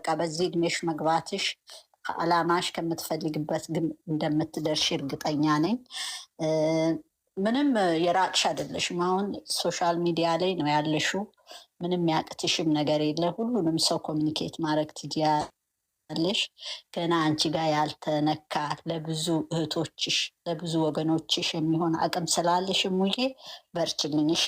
በቃ በዚህ እድሜሽ መግባትሽ ከዓላማሽ ከምትፈልግበት ግን እንደምትደርሽ እርግጠኛ ነኝ። ምንም የራቅሽ አይደለሽም። አሁን ሶሻል ሚዲያ ላይ ነው ያለሽው። ምንም ያቅትሽም ነገር የለ። ሁሉንም ሰው ኮሚኒኬት ማድረግ ትችያለሽ። ገና አንቺ ጋር ያልተነካ ለብዙ እህቶችሽ ለብዙ ወገኖችሽ የሚሆን አቅም ስላለሽ እሙዬ በርችልኝ እሺ።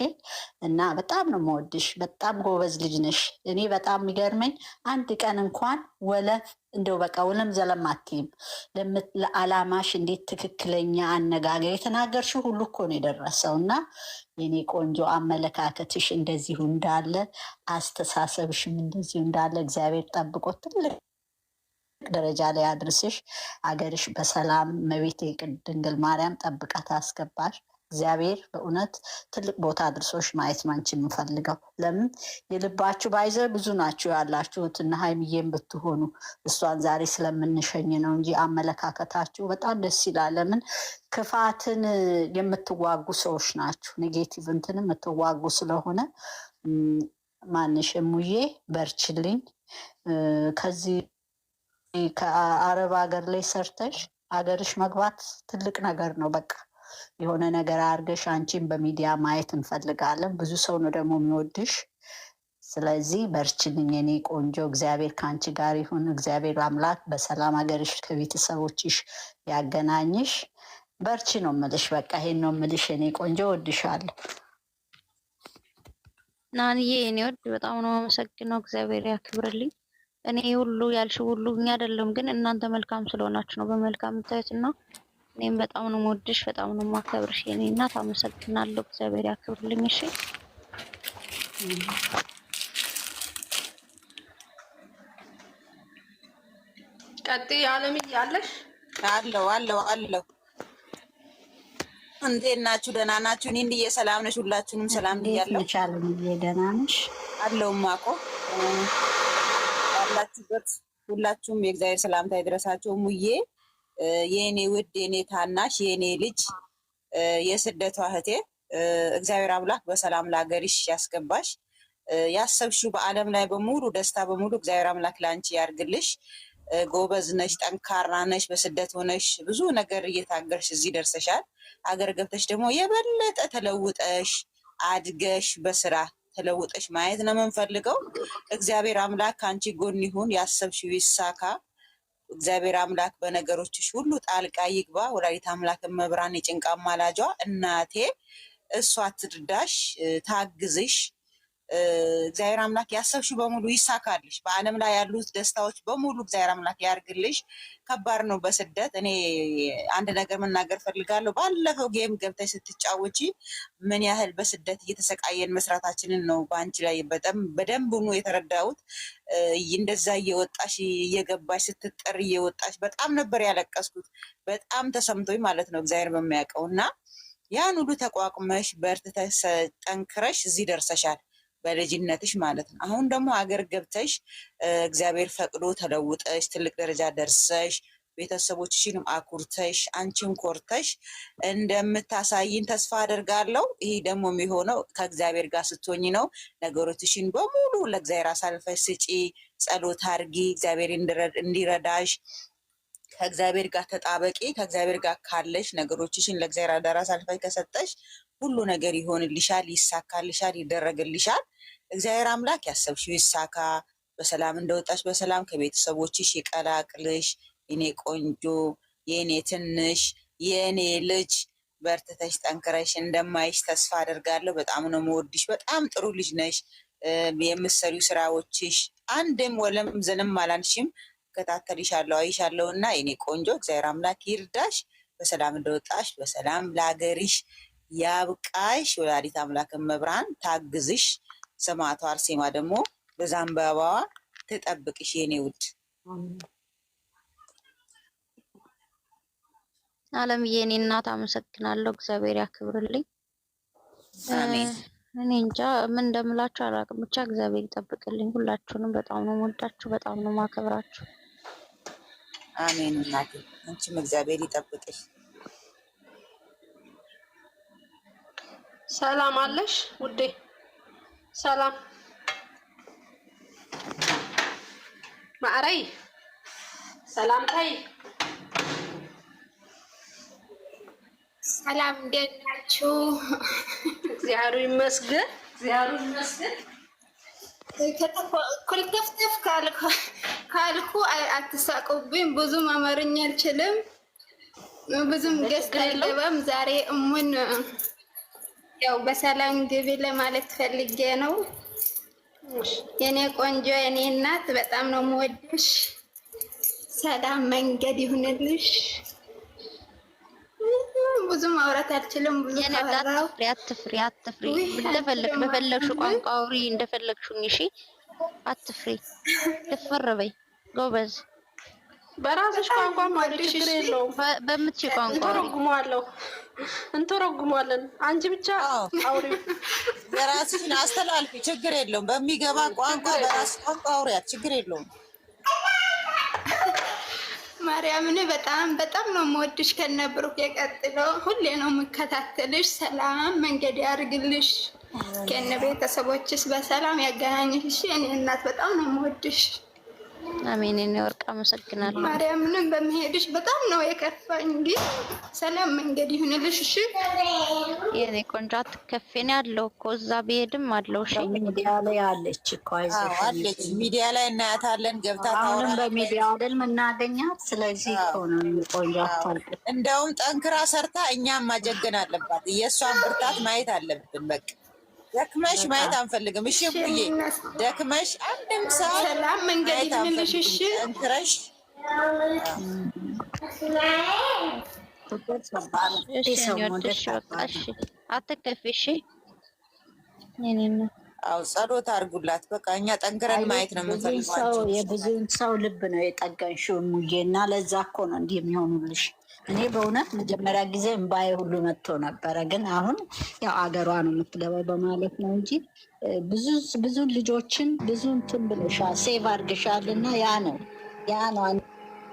እና በጣም ነው የምወድሽ። በጣም ጎበዝ ልጅ ነሽ። እኔ በጣም የሚገርመኝ አንድ ቀን እንኳን ወለፍ እንደው በቃ ውለም ዘለም አትይም። ለዓላማሽ እንዴት ትክክለኛ አነጋገር የተናገርሽው ሁሉ እኮ ነው የደረሰው። እና የኔ ቆንጆ አመለካከትሽ እንደዚሁ እንዳለ አስተሳሰብሽም እንደዚሁ እንዳለ እግዚአብሔር ጠብቆ ትልቅ ደረጃ ላይ አድርስሽ። አገርሽ በሰላም እመቤቴ ድንግል ማርያም ጠብቃ ታስገባሽ። እግዚአብሔር በእውነት ትልቅ ቦታ አድርሶሽ ማየት ማንች የምፈልገው። ለምን የልባችሁ ባይዘ ብዙ ናችሁ ያላችሁት እና ሀይሚዬም ብትሆኑ እሷን ዛሬ ስለምንሸኝ ነው እንጂ አመለካከታችሁ በጣም ደስ ይላል። ለምን ክፋትን የምትዋጉ ሰዎች ናችሁ። ኔጌቲቭ እንትን የምትዋጉ ስለሆነ ማንሽ እሙዬ በርችልኝ። ከዚህ ከአረብ ሀገር ላይ ሰርተሽ ሀገርሽ መግባት ትልቅ ነገር ነው። በቃ የሆነ ነገር አድርገሽ አንቺን በሚዲያ ማየት እንፈልጋለን። ብዙ ሰው ነው ደግሞ የሚወድሽ። ስለዚህ በርችልኝ የኔ ቆንጆ። እግዚአብሔር ከአንቺ ጋር ይሁን። እግዚአብሔር አምላክ በሰላም ሀገርሽ ከቤተሰቦችሽ ያገናኝሽ። በርቺ ነው ምልሽ። በቃ ይሄን ነው ምልሽ የኔ ቆንጆ። ወድሻለሁ ናንዬ የኔ ወድ። በጣም ነው አመሰግነው። እግዚአብሔር ያክብርልኝ። እኔ ሁሉ ያልሽ ሁሉ እኛ አይደለም ግን እናንተ መልካም ስለሆናችሁ ነው በመልካም ታዩትና እኔም በጣም ነው የምወድሽ፣ በጣም ነው የማከብርሽ የኔ እናት። አመሰግናለሁ። እግዚአብሔር ያክብርልኝ። እሺ ቀጥይ። ዓለም እያለሽ አለው እንዴት ናችሁ? ደህና ናችሁ? እኔ እንዲየ ሰላም ነሽ? ሁላችሁንም ሰላም ብያለሁ። ይቻላል። ደህና ነሽ? አለው ማቆ ያላችሁበት ሁላችሁም የእግዚአብሔር ሰላምታ ይድረሳችሁ። ሙዬ የኔ ውድ የኔ ታናሽ የኔ ልጅ የስደቷ እህቴ እግዚአብሔር አምላክ በሰላም ለሀገርሽ ያስገባሽ። ያሰብሽው በዓለም ላይ በሙሉ ደስታ በሙሉ እግዚአብሔር አምላክ ለአንቺ ያርግልሽ። ጎበዝ ነሽ፣ ጠንካራ ነሽ። በስደት ሆነሽ ብዙ ነገር እየታገርሽ እዚህ ደርሰሻል። አገር ገብተሽ ደግሞ የበለጠ ተለውጠሽ አድገሽ በስራ ተለውጠሽ ማየት ነው የምንፈልገው። እግዚአብሔር አምላክ ከአንቺ ጎን ይሁን። ያሰብሽው ይሳካ። እግዚአብሔር አምላክ በነገሮችሽ ሁሉ ጣልቃ ይግባ። ወላዲተ አምላክ መብራን የጭንቃ ማላጇ እናቴ እሷ ትርዳሽ፣ ታግዝሽ። እግዚአብሔር አምላክ ያሰብሽው በሙሉ ይሳካልሽ። በዓለም ላይ ያሉት ደስታዎች በሙሉ እግዚአብሔር አምላክ ያርግልሽ። ከባድ ነው በስደት። እኔ አንድ ነገር መናገር ፈልጋለሁ። ባለፈው ጌም ገብተሽ ስትጫወቺ ምን ያህል በስደት እየተሰቃየን መስራታችንን ነው በአንቺ ላይ በደንብ ነው የተረዳሁት። እንደዛ እየወጣሽ እየገባሽ ስትጠር እየወጣሽ በጣም ነበር ያለቀስኩት። በጣም ተሰምቶኝ ማለት ነው እግዚአብሔር በሚያውቀው። እና ያን ሁሉ ተቋቁመሽ በርትተሽ ጠንክረሽ እዚህ ደርሰሻል በልጅነትሽ ማለት ነው። አሁን ደግሞ አገር ገብተሽ እግዚአብሔር ፈቅዶ ተለውጠሽ ትልቅ ደረጃ ደርሰሽ ቤተሰቦችሽንም አኩርተሽ አንቺም ኮርተሽ እንደምታሳይን ተስፋ አደርጋለሁ። ይሄ ደግሞ የሚሆነው ከእግዚአብሔር ጋር ስትሆኝ ነው። ነገሮችሽን በሙሉ ለእግዚአብሔር አሳልፈሽ ስጪ፣ ጸሎት አድርጊ፣ እግዚአብሔር እንዲረዳሽ። ከእግዚአብሔር ጋር ተጣበቂ። ከእግዚአብሔር ጋር ካለሽ ነገሮችሽን ለእግዚአብሔር አደራ አሳልፈሽ ከሰጠሽ ሁሉ ነገር ይሆንልሻል፣ ይሳካልሻል፣ ይደረግልሻል። እግዚአብሔር አምላክ ያሰብሽው ይሳካ። በሰላም እንደወጣሽ በሰላም ከቤተሰቦችሽ ይቀላቅልሽ። የኔ ቆንጆ፣ የኔ ትንሽ፣ የኔ ልጅ በርትተሽ ጠንክረሽ እንደማይሽ ተስፋ አደርጋለሁ። በጣም ነው የምወድሽ። በጣም ጥሩ ልጅ ነሽ። የምትሰሪው ስራዎችሽ አንድም ወለም ዘንም አላንሽም። እከታተልሻለሁ፣ አይሻለሁ እና የኔ ቆንጆ እግዚአብሔር አምላክ ይርዳሽ። በሰላም እንደወጣሽ በሰላም ለሀገርሽ ያብቃሽ። ወላዲተ አምላክ መብራን ታግዝሽ። ሰማዕቷ አርሴማ ደግሞ በዘንባባዋ ትጠብቅሽ የኔ ውድ። ዓለምዬ የኔ እናት አመሰግናለሁ። እግዚአብሔር ያክብርልኝ። አሜን። እኔ እንጃ ምን እንደምላችሁ አላውቅም። ብቻ እግዚአብሔር ይጠብቅልኝ ሁላችሁንም። በጣም ነው የምወዳችሁ፣ በጣም ነው የማከብራችሁ። አሜን እናቴ፣ አንቺም እግዚአብሔር ይጠብቅሽ። ሰላም አለሽ ውዴ? ሰላም ማዕረይ ሰላምታይ ሰላም እንዴት ናችሁ? እግዚአብሔር ይመስገን። እግዚአብሔር ይመስገን። ኩልተፍተፍ ካልኩ አትሳቁብኝ። ብዙም አማርኛ አልችልም፣ ብዙም ገዝታ አይገባም። ዛሬ እሙን ያው በሰላም ግቢ ለማለት ፈልጌ ነው። የኔ ቆንጆ የኔ እናት በጣም ነው የምወድሽ። ሰላም መንገድ ይሁንልሽ። ብዙ ማውራት አልችልም። ብዙ ካወራው አትፍሪ። በፈለግሽ ቋንቋ አውሪ እንደፈለግሽኝ። እሺ አትፍሪ፣ ደፈር በይ ጎበዝ። በራስሽ ቋንቋ ማለት ችግር የለውም። በምትችይ ቋንቋ እንተረጉማለን። አንቺ ብቻ አውሪ፣ የራስሽን አስተላልፊ፣ ችግር የለውም። በሚገባ ቋንቋ በራስሽ ቋንቋ አውሪያት፣ ችግር የለውም። ማርያምን በጣም ነው የምወድሽ። ከነብሩክ የቀጥሎ ሁሌ ነው የምከታተልሽ። ሰላም መንገድ ያርግልሽ፣ ከነ ቤተሰቦችሽ በሰላም ያገናኝሽ። እኔ እናት በጣም ነው የምወድሽ። አሜን። እኔ ወርቅ አመሰግናለሁ። ማርያምን በመሄድሽ በጣም ነው የከፋኝ፣ ግን ሰላም መንገድ ይሁንልሽ። እሺ የኔ ቆንጆ አትከፊኝ። ያለው እኮ እዛ ብሄድም አለው። እሺ ሚዲያ ላይ አለች እኮ አይዞሽ፣ አለች ሚዲያ ላይ እናያታለን። ገብታ አሁንም በሚዲያ አይደል የምናገኛት። ስለዚህ እኮ ነው ቆንጆ አታልቅ። እንደውም ጠንክራ ሰርታ እኛም ማጀገን አለባት። የእሷን ብርታት ማየት አለብን። በቃ ደክመሽ ማየት አንፈልግም። እሺ ሙዬ ደክመሽ አንድም ሰዓት ሰላም መንገድ ይሁንልሽ። እሺ ጠንክረሽ አትከፊ። እሺ የኔና አው ጸሎት አድርጉላት። በቃ እኛ ጠንክረን ማየት ነው የምንፈልገው። የብዙን ሰው ልብ ነው የጠገንሽው ሙዬ፣ እና ለዛ እኮ ነው እንዲህ የሚሆኑልሽ። እኔ በእውነት መጀመሪያ ጊዜ እምባዬ ሁሉ መጥቶ ነበረ፣ ግን አሁን ያው አገሯ ነው የምትገባው በማለት ነው እንጂ ብዙ ልጆችን ብዙ እንትን ብለሻል፣ ሴቭ አድርገሻል። እና ያ ነው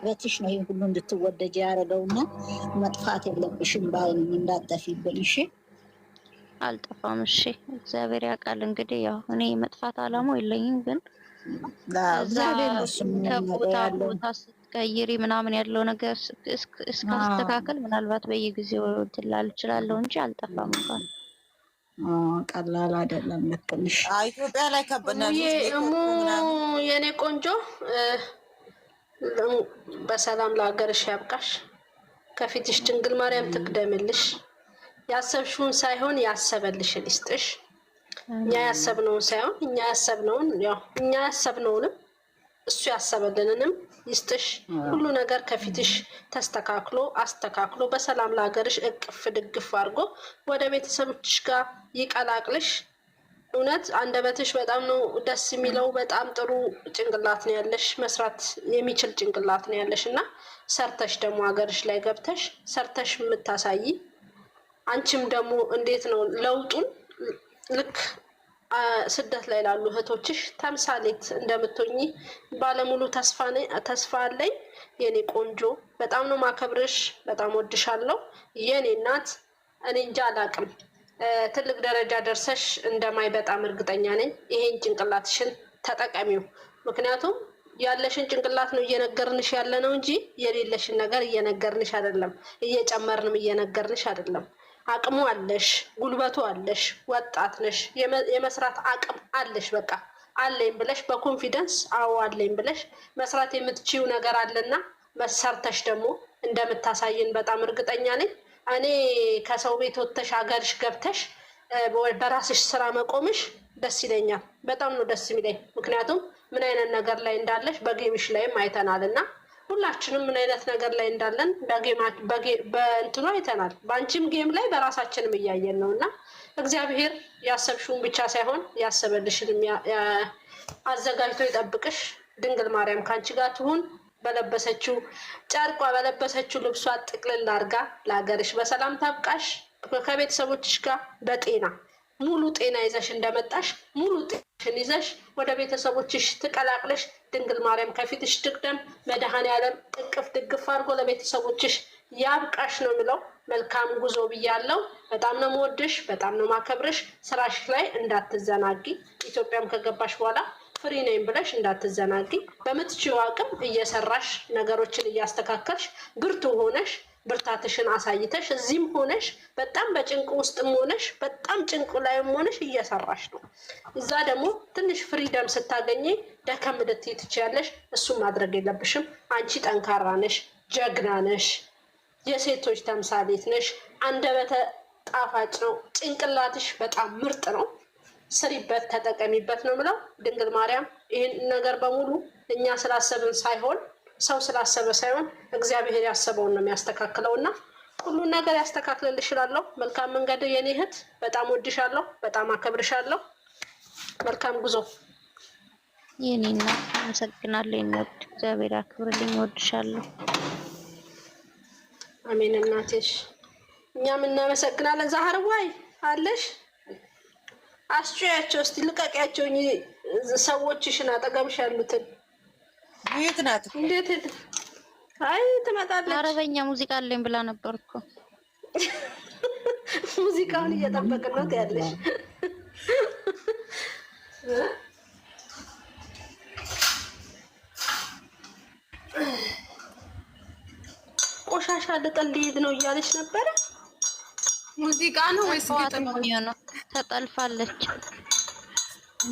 በትሽ ነው ይህ ሁሉ እንድትወደጅ ያደረገውና መጥፋት የለብሽም ባይ እንዳጠፊብን። እሺ አልጠፋም። እሺ እግዚአብሔር ያውቃል። እንግዲህ ያው እኔ መጥፋት አላማው የለኝም፣ ግን ከቦታ ቦታ ስትቀይሪ ምናምን ያለው ነገር እስካስተካከል ምናልባት በየጊዜው ትላል እችላለሁ እንጂ አልጠፋም። እንኳን ቀላል አይደለም። ልክ ነሽ። ኢትዮጵያ ላይ ከበናል። የኔ ቆንጆ በሰላም ለሀገርሽ ያብቃሽ። ከፊትሽ ድንግል ማርያም ትቅደምልሽ። ያሰብሽውን ሳይሆን ያሰበልሽን ይስጥሽ። እኛ ያሰብነውን ሳይሆን እኛ ያሰብነውንም እሱ ያሰበልንንም ይስጥሽ። ሁሉ ነገር ከፊትሽ ተስተካክሎ አስተካክሎ በሰላም ለሀገርሽ እቅፍ ድግፍ አድርጎ ወደ ቤተሰቦችሽ ጋር ይቀላቅልሽ። እውነት አንደበትሽ በጣም ነው ደስ የሚለው። በጣም ጥሩ ጭንቅላት ነው ያለሽ፣ መስራት የሚችል ጭንቅላት ነው ያለሽ እና ሰርተሽ ደግሞ ሀገርሽ ላይ ገብተሽ ሰርተሽ የምታሳይ አንቺም ደግሞ እንዴት ነው ለውጡን ልክ ስደት ላይ ላሉ እህቶችሽ ተምሳሌት እንደምትሆኚ ባለሙሉ ተስፋ አለኝ። የኔ ቆንጆ በጣም ነው ማከብርሽ፣ በጣም ወድሻለሁ የኔ እናት። እኔ እንጃ አላቅም ትልቅ ደረጃ ደርሰሽ እንደማይ በጣም እርግጠኛ ነኝ። ይሄን ጭንቅላትሽን ተጠቀሚው። ምክንያቱም ያለሽን ጭንቅላት ነው እየነገርንሽ ያለ ነው እንጂ የሌለሽን ነገር እየነገርንሽ አይደለም፣ እየጨመርንም እየነገርንሽ አይደለም። አቅሙ አለሽ፣ ጉልበቱ አለሽ፣ ወጣት ነሽ፣ የመስራት አቅም አለሽ። በቃ አለኝ ብለሽ በኮንፊደንስ አዎ አለኝ ብለሽ መስራት የምትችይው ነገር አለና መሰርተሽ ደግሞ እንደምታሳይን በጣም እርግጠኛ ነኝ። እኔ ከሰው ቤት ወጥተሽ ሀገርሽ ገብተሽ በራስሽ ስራ መቆምሽ ደስ ይለኛል። በጣም ነው ደስ የሚለኝ። ምክንያቱም ምን አይነት ነገር ላይ እንዳለሽ በጌምሽ ላይም አይተናል እና ሁላችንም ምን አይነት ነገር ላይ እንዳለን በእንትኑ አይተናል። በአንቺም ጌም ላይ በራሳችንም እያየን ነው እና እግዚአብሔር ያሰብሽውን ብቻ ሳይሆን ያሰበልሽንም አዘጋጅቶ ይጠብቅሽ። ድንግል ማርያም ከአንቺ ጋር ትሁን። በለበሰችው ጨርቋ በለበሰችው ልብሷ ጥቅልል አድርጋ ለሀገርሽ በሰላም ታብቃሽ። ከቤተሰቦችሽ ጋር በጤና ሙሉ ጤና ይዘሽ እንደመጣሽ ሙሉ ጤናሽን ይዘሽ ወደ ቤተሰቦችሽ ትቀላቅለሽ። ድንግል ማርያም ከፊትሽ ትቅደም። መድኃኔዓለም እቅፍ ድግፍ አድርጎ ለቤተሰቦችሽ ያብቃሽ ነው የምለው። መልካም ጉዞ ብያለሁ። በጣም ነው የምወድሽ፣ በጣም ነው ማከብርሽ። ስራሽ ላይ እንዳትዘናጊ። ኢትዮጵያም ከገባሽ በኋላ ፍሪ ነኝ ብለሽ እንዳትዘናጊ። በምትችይው አቅም እየሰራሽ ነገሮችን እያስተካከልሽ ብርቱ ሆነሽ ብርታትሽን አሳይተሽ እዚህም ሆነሽ በጣም በጭንቅ ውስጥም ሆነሽ በጣም ጭንቅ ላይም ሆነሽ እየሰራሽ ነው። እዛ ደግሞ ትንሽ ፍሪደም ስታገኘ ደከም ልትይ ትችያለሽ። እሱም ማድረግ የለብሽም። አንቺ ጠንካራ ነሽ፣ ጀግና ነሽ፣ የሴቶች ተምሳሌት ነሽ። አንደበተ ጣፋጭ ነው። ጭንቅላትሽ በጣም ምርጥ ነው። ስሪበት፣ ተጠቀሚበት ነው ምለው። ድንግል ማርያም ይህን ነገር በሙሉ እኛ ስላሰብን ሳይሆን ሰው ስላሰበ ሳይሆን እግዚአብሔር ያሰበውን ነው የሚያስተካክለው እና ሁሉን ነገር ያስተካክልልሽ እላለሁ። መልካም መንገድ የኔ እህት። በጣም ወድሻለሁ፣ በጣም አከብርሻለሁ። መልካም ጉዞ የኔ እናት። አመሰግናለሁ። የኔ ውድ እግዚአብሔር ያክብርልኝ። ወድሻለሁ። አሜን እናትሽ። እኛም እናመሰግናለን። ዛህርዋይ አለሽ? አስጮያቸው እስቲ፣ ልቀቂያቸው ሰዎችሽን አጠገብሽ ያሉትን። የት ናት? እንዴት? አይ ትመጣለች። አረበኛ ሙዚቃ አለኝ ብላ ነበር እኮ። ሙዚቃውን እየጠበቅን ነው ያለሽ። ቆሻሻ ልጥል ሊሄድ ነው እያለች ነበረ። ሙዚቃ ነው ወይስ ግጥም ነው? ተጠልፋለች።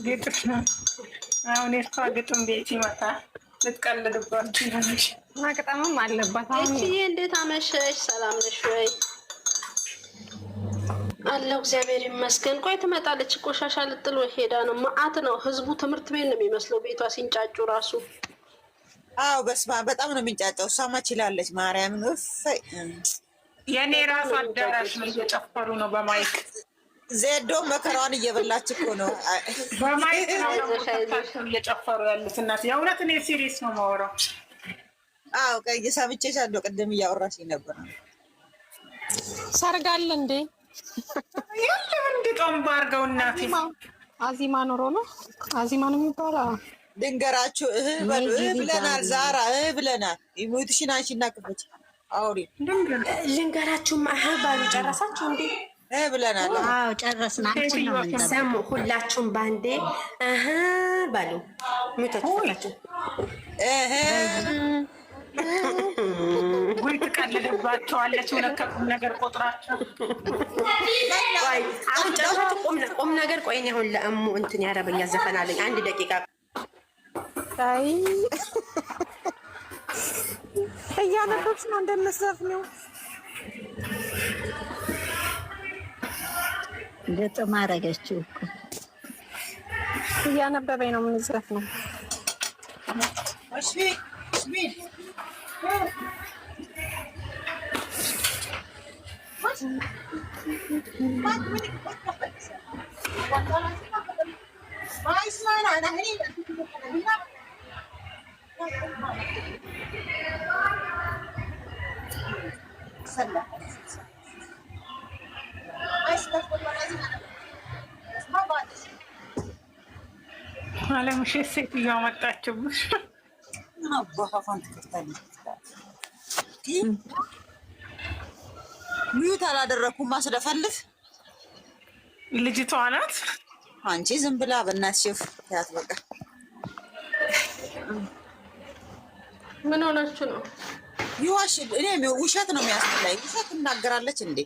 ግጥም ነው። አሁን የእሷ ግጥም ቤት ይመጣል። ልትቀልድባችሁ ይሆንሽ። መቅጠምም አለባት። እቺዬ እንዴት አመሸሽ? ሰላም ነሽ ወይ? አለው እግዚአብሔር ይመስገን። ቆይ ትመጣለች። ቆሻሻ ልጥል ሄዳ ነው። መዓት ነው ህዝቡ። ትምህርት ቤት ነው የሚመስለው ቤቷ ሲንጫጩ ራሱ። አዎ በስመ አብ በጣም ነው የሚንጫጫው። እሷማ ችላለች። ማርያምን እፈይ። የኔ ራሱ አዳራሽ ነው። እየጨፈሩ ነው በማይክ። ዜዶ መከራዋን እየበላች እኮ ነው። በማይክ ነው እየጨፈሩ ያሉት። እናት የእውነት እኔ ሲሪየስ ነው የማወራው። አዎ ቀይ ሰምቼሻለሁ። ቅድም እያወራሽ ነበር። ሰርግ አለ እንዴ? የለም እንዴ? ጦም ባርገው እናቴ። አዚማ ኖሮ ነው። አዚማ ነው የሚባለው። ድንገራችሁ በሉ ብለናል። ዛራ ብለናል። ይሞትሽን አንቺና ክፈች አውሪ ልንገራችሁም ባሉ ጨረሳችሁ እንዴ? ብለናል። አዎ ጨረስን። አንቺ ነው የምንጠብቀው። ሰሙ ሁላችሁም ባንዴ ባሉ ሙተቱላችሁ ወይ ትቀልድባቸዋለች። ሁለቱም ነገር ቆጥራቸው። ቆይ አሁን ጨረሳችሁ። ቁም ነገር። ቆይ እኔ አሁን ለእሙ እንትን ያረበኛ ዘፈናለኝ። 1 ደቂቃ አይ እያነበብሽ ነው እንደምትዘፍኒው። ግጥም አደረገችው እኮ። እያነበበኝ ነው የምንዘፍነው። እሺ አለምሽ ሴትዮዋ መጣችብሽ። ሚዩት አላደረኩም ማስለፈልፍ። ልጅቷ ናት። አንቺ ዝም ብላ በእናትሽ ያት በቃ። ምን ሆናችሁ ነው? ይዋሽ እኔ ውሸት ነው የሚያስብላኝ። ውሸት ትናገራለች እንዴ?